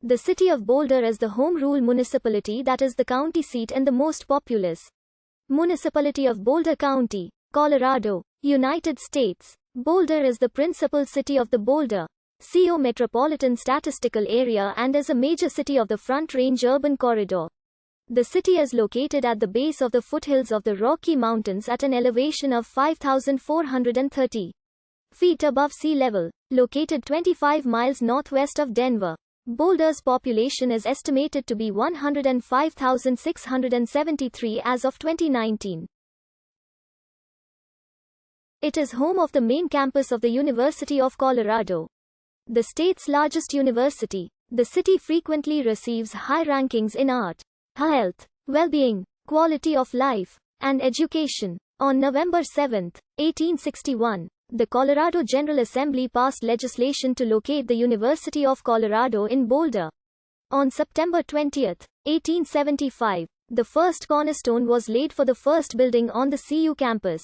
The city of Boulder is the home rule municipality that is the county seat and the most populous municipality of Boulder County, Colorado, United States. Boulder is the principal city of the Boulder, CO Metropolitan Statistical Area and is a major city of the Front Range Urban Corridor. The city is located at the base of the foothills of the Rocky Mountains at an elevation of 5,430 feet above sea level, located 25 miles northwest of Denver. Boulder's population is estimated to be 105,673 as of 2019. It is home of the main campus of the University of Colorado, the state's largest university. The city frequently receives high rankings in art, health, well-being, quality of life, and education. On November 7, 1861, the Colorado General Assembly passed legislation to locate the University of Colorado in Boulder. On September 20, 1875, the first cornerstone was laid for the first building on the CU campus.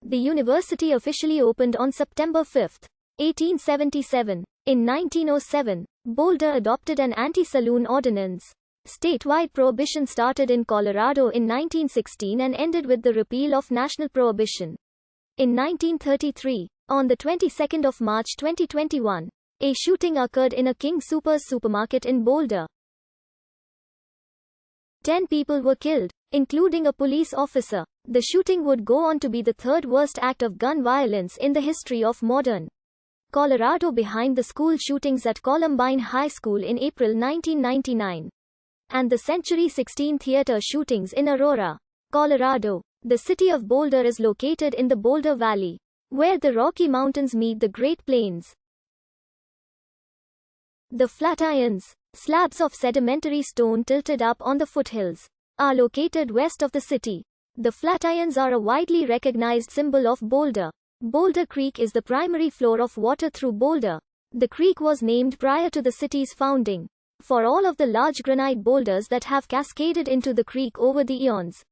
The university officially opened on September 5, 1877. In 1907, Boulder adopted an anti-saloon ordinance. Statewide prohibition started in Colorado in 1916 and ended with the repeal of national prohibition. In 1933, on the 22nd of March 2021, a shooting occurred in a King Soopers supermarket in Boulder. 10 people were killed, including a police officer. The shooting would go on to be the third worst act of gun violence in the history of modern Colorado, behind the school shootings at Columbine High School in April 1999. And the Century 16 theater shootings in Aurora, Colorado. The city of Boulder is located in the Boulder Valley, where the Rocky Mountains meet the Great Plains. The Flatirons, slabs of sedimentary stone tilted up on the foothills, are located west of the city. The Flatirons are a widely recognized symbol of Boulder. Boulder Creek is the primary flow of water through Boulder. The creek was named prior to the city's founding for all of the large granite boulders that have cascaded into the creek over the eons.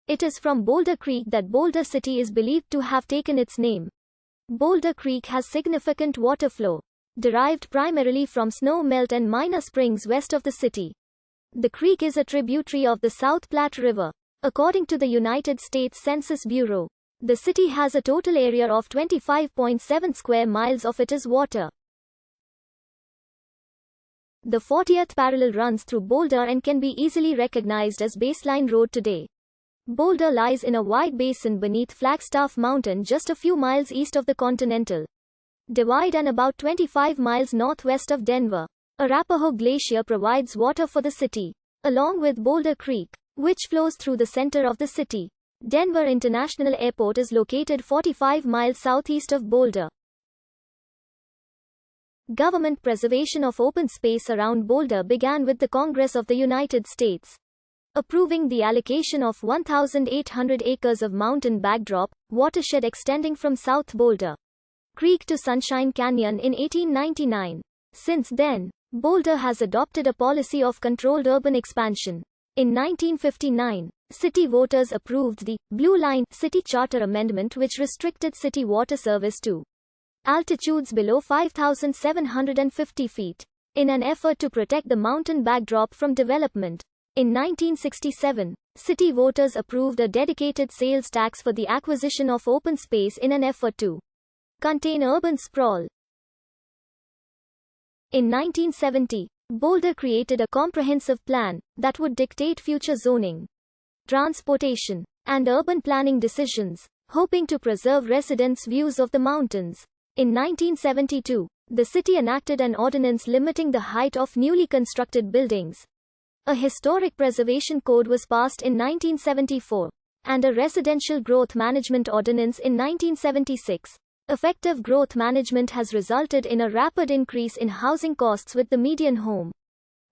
It is from Boulder Creek that Boulder City is believed to have taken its name. Boulder Creek has significant water flow, derived primarily from snow melt and minor springs west of the city. The creek is a tributary of the South Platte River. According to the United States Census Bureau, the city has a total area of 25.7 square miles of it is water. The 40th parallel runs through Boulder and can be easily recognized as Baseline Road today. Boulder lies in a wide basin beneath Flagstaff Mountain just a few miles east of the Continental Divide and about 25 miles northwest of Denver. Arapahoe Glacier provides water for the city, along with Boulder Creek, which flows through the center of the city. Denver International Airport is located 45 miles southeast of Boulder. Government preservation of open space around Boulder began with the Congress of the United States approving the allocation of 1,800 acres of mountain backdrop watershed extending from South Boulder Creek to Sunshine Canyon in 1899. Since then, Boulder has adopted a policy of controlled urban expansion. In 1959, city voters approved the Blue Line City Charter Amendment, which restricted city water service to altitudes below 5,750 feet, in an effort to protect the mountain backdrop from development. In 1967, city voters approved a dedicated sales tax for the acquisition of open space in an effort to contain urban sprawl. In 1970, Boulder created a comprehensive plan that would dictate future zoning, transportation, and urban planning decisions, hoping to preserve residents' views of the mountains. In 1972, the city enacted an ordinance limiting the height of newly constructed buildings. A historic preservation code was passed in 1974, and a residential growth management ordinance in 1976. Effective growth management has resulted in a rapid increase in housing costs, with the median home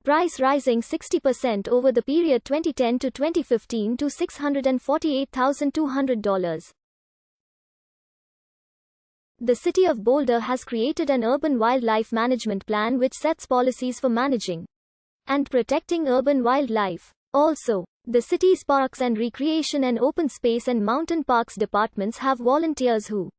price rising 60% over the period 2010 to 2015 to $648,200. The city of Boulder has created an urban wildlife management plan which sets policies for managing and protecting urban wildlife. Also, the city's Parks and Recreation and Open Space and Mountain Parks departments have volunteers who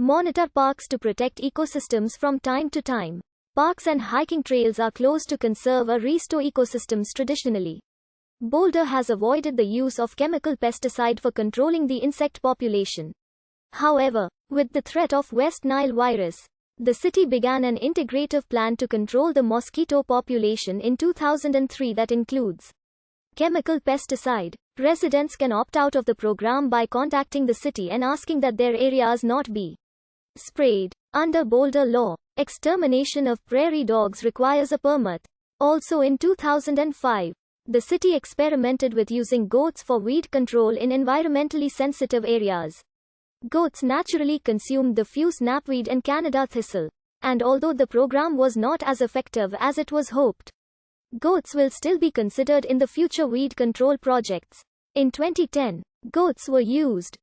Monitor parks to protect ecosystems from time to time. Parks and hiking trails are closed to conserve or restore ecosystems traditionally. Boulder has avoided the use of chemical pesticide for controlling the insect population. However, with the threat of West Nile virus, the city began an integrative plan to control the mosquito population in 2003 that includes chemical pesticide. Residents can opt out of the program by contacting the city and asking that their areas not be sprayed. Under Boulder law, extermination of prairie dogs requires a permit. Also in 2005, the city experimented with using goats for weed control in environmentally sensitive areas. Goats naturally consumed the fuse knapweed and Canada thistle. And although the program was not as effective as it was hoped, goats will still be considered in the future weed control projects. In 2010, goats were used